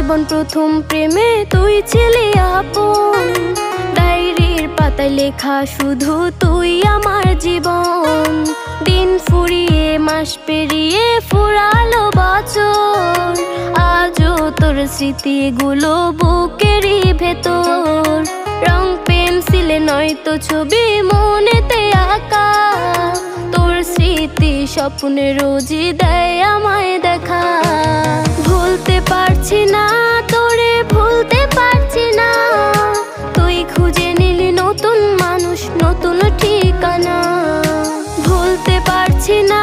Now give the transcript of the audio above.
জীবন প্রথম প্রেমে তুই ছিলি আপন, ডায়েরির পাতায় লেখা শুধু তুই আমার জীবন। দিন ফুরিয়ে মাস পেরিয়ে ফুরালো বছর, আজও তোর স্মৃতিগুলো বুকেরই ভেতর। রং পেন্সিলে নয়তো ছবি মনেতে আঁকা, তোর স্মৃতি স্বপ্নে রোজই দেয় আমায় দেখা। ভুলতে পারছি না তোরে, ভুলতে পারছি না, তুই খুঁজে নিলি নতুন মানুষ, নতুন ঠিকানা। ভুলতে পারছি না